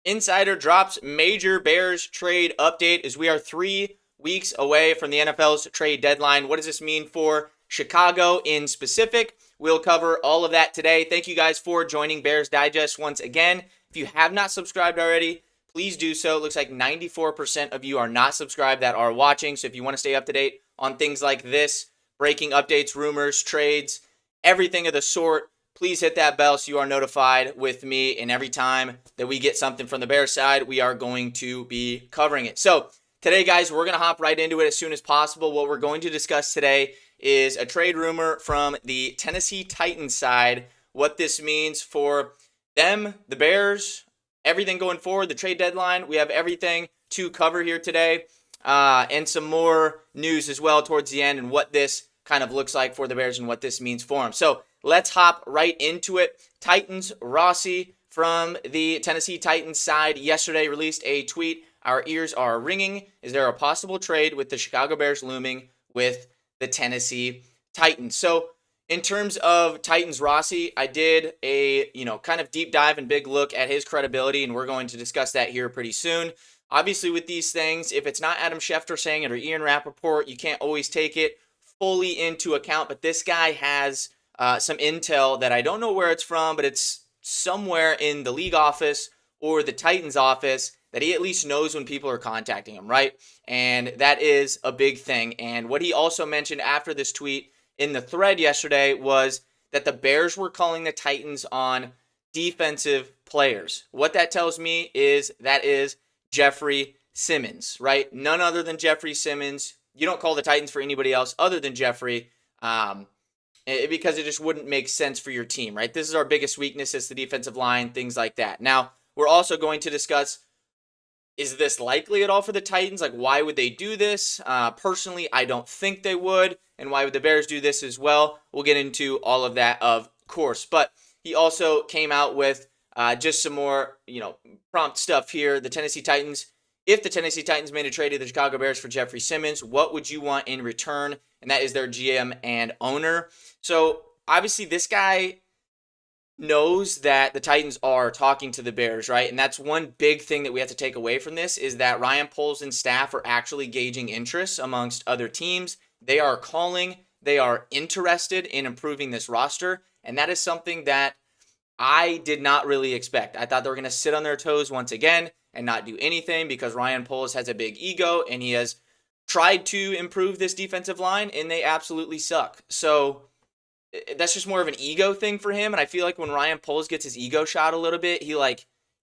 Insider drops major Bears trade update as we are 3 weeks away from the NFL's trade deadline. What does this mean for Chicago in specific? We'll cover all of that today. Thank you guys for joining Bears Digest once again. If you have not subscribed already, please do so. It looks like 94% of you are not subscribed that are watching. So if you want to stay up to date on things like this, breaking updates, rumors, trades, everything of the sort, please hit that bell so you are notified with me. And every time that we get something from the Bears side, we are going to be covering it. So today, guys, we're going to hop right into it as soon as possible. What we're going to discuss today is a trade rumor from the Tennessee Titans side, what this means for them, the Bears, everything going forward, the trade deadline. We have everything to cover here today, and some more news as well towards the end and what this kind of looks like for the Bears and what this means for them. So let's hop right into it. Titans Rossi from the Tennessee Titans side yesterday released a tweet. Our ears are ringing. Is there a possible trade with the Chicago Bears looming with the Tennessee Titans? So in terms of Titans Rossi, I did a kind of deep dive and big look at his credibility, and we're going to discuss that here pretty soon. Obviously, with these things, if it's not Adam Schefter saying it or Ian Rappaport, you can't always take it fully into account. But this guy has some intel that I don't know where it's from, but it's somewhere in the league office or the Titans office that he at least knows when people are contacting him, right? And that is a big thing. And what he also mentioned after this tweet in the thread yesterday was that the Bears were calling the Titans on defensive players. What that tells me is that is Jeffrey Simmons, right? None other than Jeffrey Simmons. You don't call the Titans for anybody else other than Jeffrey, because it just wouldn't make sense for your team, right? This is our biggest weakness, is the defensive line, things like that. Now, we're also going to discuss, is this likely at all for the Titans? Like, why would they do this? Personally, I don't think they would. And why would the Bears do this as well? We'll get into all of that, of course. But he also came out with just some more, prompt stuff here. The Tennessee Titans, if the Tennessee Titans made a trade to the Chicago Bears for Jeffrey Simmons, what would you want in return? And that is their GM and owner. So obviously this guy knows that the Titans are talking to the Bears, right? And that's one big thing that we have to take away from this, is that Ryan Poles and staff are actually gauging interests amongst other teams. They are calling, they are interested in improving this roster, and that is something that I did not really expect. I thought they were going to sit on their toes once again and not do anything because Ryan Poles has a big ego and he has tried to improve this defensive line and they absolutely suck. So that's just more of an ego thing for him. And I feel like when Ryan Poles gets his ego shot a little bit, he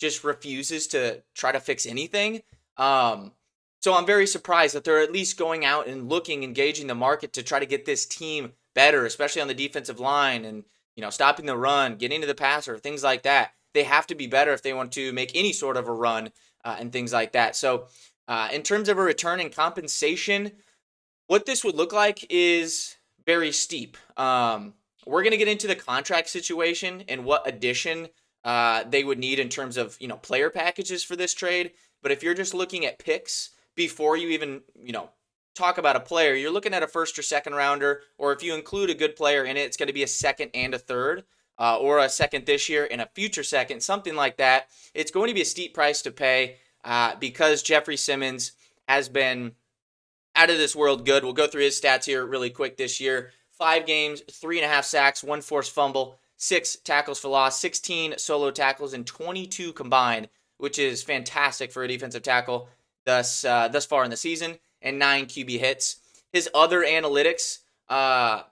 just refuses to try to fix anything. So I'm very surprised that they're at least going out and looking, engaging the market to try to get this team better, especially on the defensive line and, stopping the run, getting to the passer, things like that. They have to be better if they want to make any sort of a run and things like that. So in terms of a return and compensation, what this would look like is very steep. We're going to get into the contract situation and what addition they would need in terms of, player packages for this trade. But if you're just looking at picks before you even, talk about a player, you're looking at a first or second rounder, or if you include a good player in it, it's going to be a second and a third, or a second this year and a future second, something like that. It's going to be a steep price to pay because Jeffrey Simmons has been out of this world good. We'll go through his stats here really quick this year. 5 games, 3.5 sacks, 1 forced fumble, 6 tackles for loss, 16 solo tackles, and 22 combined, which is fantastic for a defensive tackle thus far in the season, and 9 QB hits. His other analytics are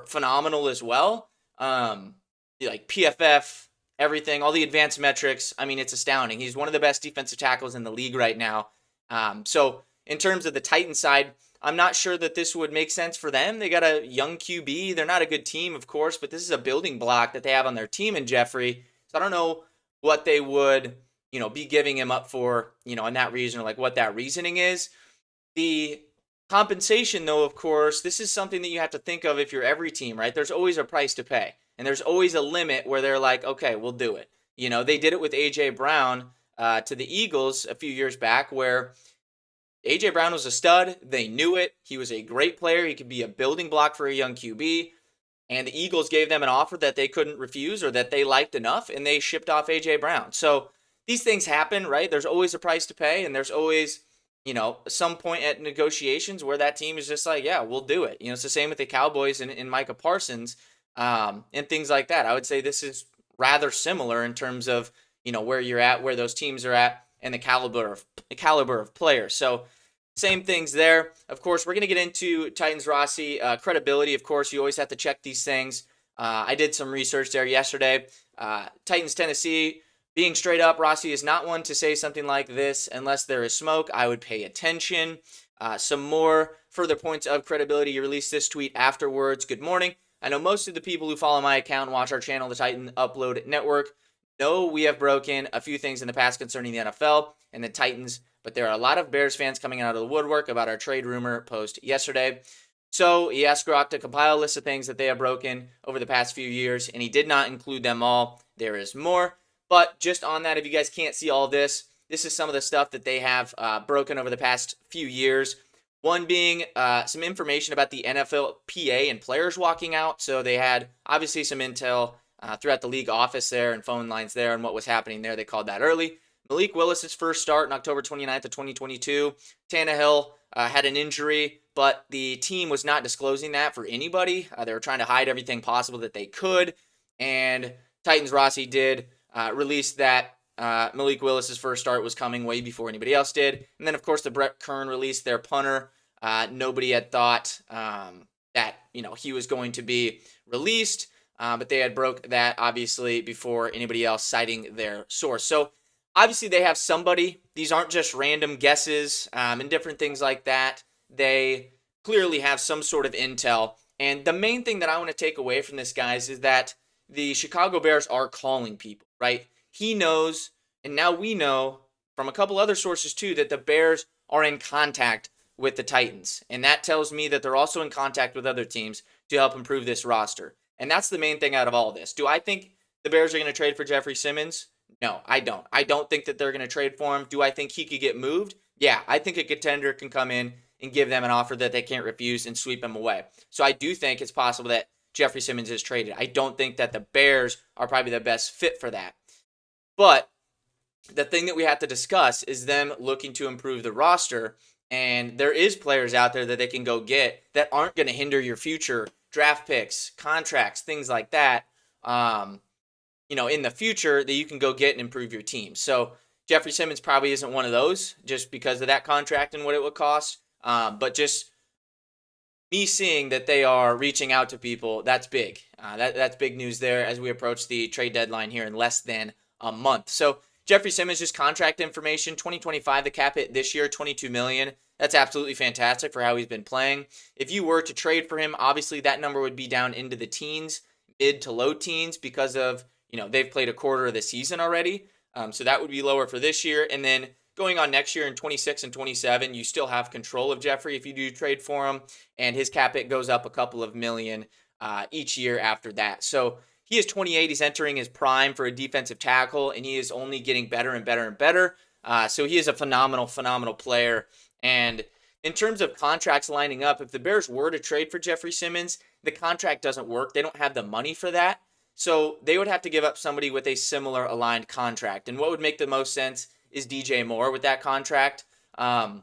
phenomenal as well. Like PFF, everything, all the advanced metrics. I mean, it's astounding. He's one of the best defensive tackles in the league right now. So in terms of the Titans side, I'm not sure that this would make sense for them. They got a young QB. They're not a good team, of course, but this is a building block that they have on their team in Jeffrey. So I don't know what they would, be giving him up for, in that reason, or like what that reasoning is. The compensation, though, of course, this is something that you have to think of if you're every team, right? There's always a price to pay, and there's always a limit where they're like, okay, we'll do it. They did it with A.J. Brown to the Eagles a few years back, where A.J. Brown was a stud. They knew it. He was a great player. He could be a building block for a young QB. And the Eagles gave them an offer that they couldn't refuse or that they liked enough, and they shipped off A.J. Brown. So these things happen, right? There's always a price to pay, and there's always, some point at negotiations where that team is just like, yeah, we'll do it. It's the same with the Cowboys and Micah Parsons, and things like that. I would say this is rather similar in terms of, where you're at, where those teams are at, and the caliber of players. So same things there. Of course, we're going to get into Titans Rossi credibility. Of course, you always have to check these things. I did some research there yesterday. Titans Tennessee, being straight up, Rossi is not one to say something like this unless there is smoke. I would pay attention. Some more further points of credibility. You released this tweet afterwards. Good morning. I know most of the people who follow my account and watch our channel, the Titan Upload Network, know we have broken a few things in the past concerning the NFL and the Titans, but there are a lot of Bears fans coming out of the woodwork about our trade rumor post yesterday. So he asked Grok to compile a list of things that they have broken over the past few years, and he did not include them all. There is more. But just on that, if you guys can't see all this, this is some of the stuff that they have broken over the past few years. One being some information about the NFLPA and players walking out. So they had obviously some intel throughout the league office there and phone lines there and what was happening there. They called that early. Malik Willis's first start on October 29th of 2022. Tannehill had an injury, but the team was not disclosing that for anybody. They were trying to hide everything possible that they could. And Titans Rossi did release that Malik Willis's first start was coming way before anybody else did. And then, of course, the Brett Kern released their punter. Nobody had thought that, he was going to be released, but they had broke that, obviously, before anybody else citing their source. So, obviously, they have somebody. These aren't just random guesses and different things like that. They clearly have some sort of intel. And the main thing that I want to take away from this, guys, is that the Chicago Bears are calling people, right? He knows, and now we know from a couple other sources too, that the Bears are in contact with the Titans. And that tells me that they're also in contact with other teams to help improve this roster. And that's the main thing out of all this. Do I think the Bears are going to trade for Jeffrey Simmons? No, I don't. I don't think that they're going to trade for him. Do I think he could get moved? Yeah, I think a contender can come in and give them an offer that they can't refuse and sweep him away. So I do think it's possible that Jeffrey Simmons is traded. I don't think that the Bears are probably the best fit for that. But the thing that we have to discuss is them looking to improve the roster. And there is players out there that they can go get that aren't going to hinder your future draft picks, contracts, things like that. In the future that you can go get and improve your team. So Jeffrey Simmons probably isn't one of those just because of that contract and what it would cost. But just me seeing that they are reaching out to people, that's big. That's big news there as we approach the trade deadline here in less than a month. So Jeffrey Simmons, just contract information, 2025, the cap hit this year, $22 million. That's absolutely fantastic for how he's been playing. If you were to trade for him, obviously that number would be down into the teens, mid to low teens, because of, they've played a quarter of the season already. So that would be lower for this year. And then going on next year in 26 and 27, you still have control of Jeffrey if you do trade for him, and his cap hit goes up a couple of million each year after that. So he is 28. He's entering his prime for a defensive tackle, and he is only getting better and better and better. So he is a phenomenal, phenomenal player. And in terms of contracts lining up, if the Bears were to trade for Jeffrey Simmons, the contract doesn't work. They don't have the money for that. So they would have to give up somebody with a similar aligned contract. And what would make the most sense is DJ Moore with that contract. And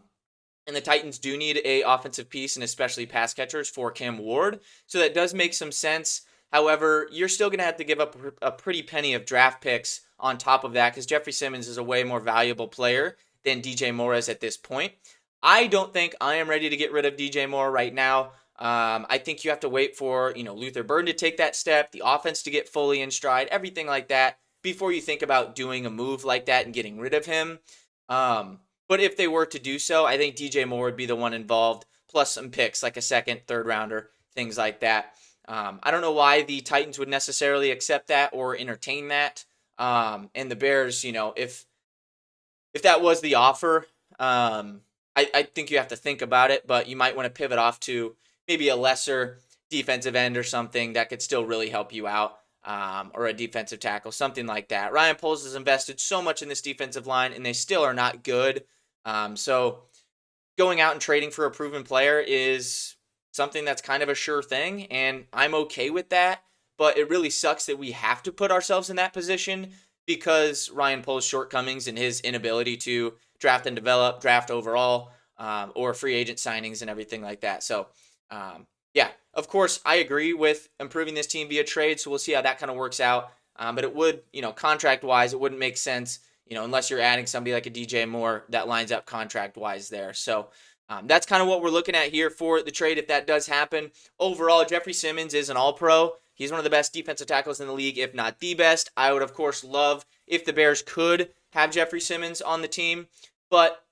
the Titans do need a offensive piece, and especially pass catchers for Cam Ward. So that does make some sense. However, you're still going to have to give up a pretty penny of draft picks on top of that because Jeffrey Simmons is a way more valuable player than DJ Moore is at this point. I don't think I am ready to get rid of DJ Moore right now. I think you have to wait for, Luther Burden to take that step, the offense to get fully in stride, everything like that, before you think about doing a move like that and getting rid of him. But if they were to do so, I think DJ Moore would be the one involved, plus some picks like a second, third rounder, things like that. I don't know why the Titans would necessarily accept that or entertain that. And the Bears, if that was the offer, I think you have to think about it, but you might want to pivot off to maybe a lesser defensive end or something that could still really help you out, or a defensive tackle, something like that. Ryan Poles has invested so much in this defensive line, and they still are not good. So going out and trading for a proven player is something that's kind of a sure thing, and I'm okay with that, but it really sucks that we have to put ourselves in that position because Ryan Pohl's shortcomings and his inability to draft and develop, draft overall, or free agent signings and everything like that. So, yeah, of course, I agree with improving this team via trade. So we'll see how that kind of works out. But it would, contract wise, it wouldn't make sense, unless you're adding somebody like a DJ Moore that lines up contract wise there. So that's kind of what we're looking at here for the trade if that does happen. Overall, Jeffrey Simmons is an all-pro. He's one of the best defensive tackles in the league, if not the best. I would, of course, love if the Bears could have Jeffrey Simmons on the team, but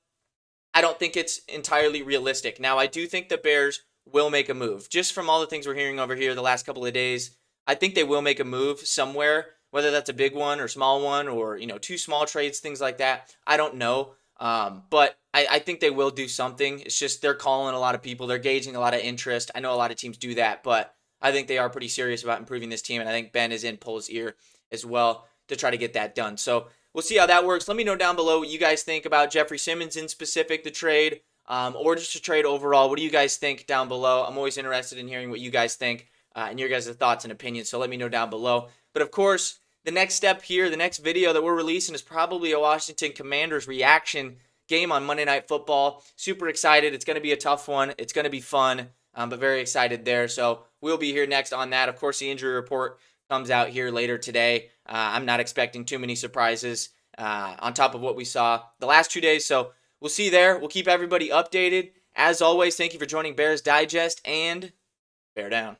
I don't think it's entirely realistic. Now, I do think the Bears will make a move. Just from all the things we're hearing over here the last couple of days, I think they will make a move somewhere, whether that's a big one or small one or, two small trades, things like that. I don't know. But I think they will do something. It's just they're calling a lot of people. They're gauging a lot of interest. I know a lot of teams do that, but I think they are pretty serious about improving this team. And I think Ben is in Pohl's ear as well to try to get that done. So we'll see how that works. Let me know down below what you guys think about Jeffrey Simmons in specific, the trade, or just a trade overall. What do you guys think down below? I'm always interested in hearing what you guys think and your guys' thoughts and opinions. So let me know down below. But of course, the next step here, the next video that we're releasing is probably a Washington Commanders reaction game on Monday Night Football. Super excited. It's going to be a tough one. It's going to be fun, but very excited there. So we'll be here next on that. Of course, the injury report comes out here later today. I'm not expecting too many surprises on top of what we saw the last 2 days. So we'll see you there. We'll keep everybody updated. As always, thank you for joining Bears Digest and Bear Down.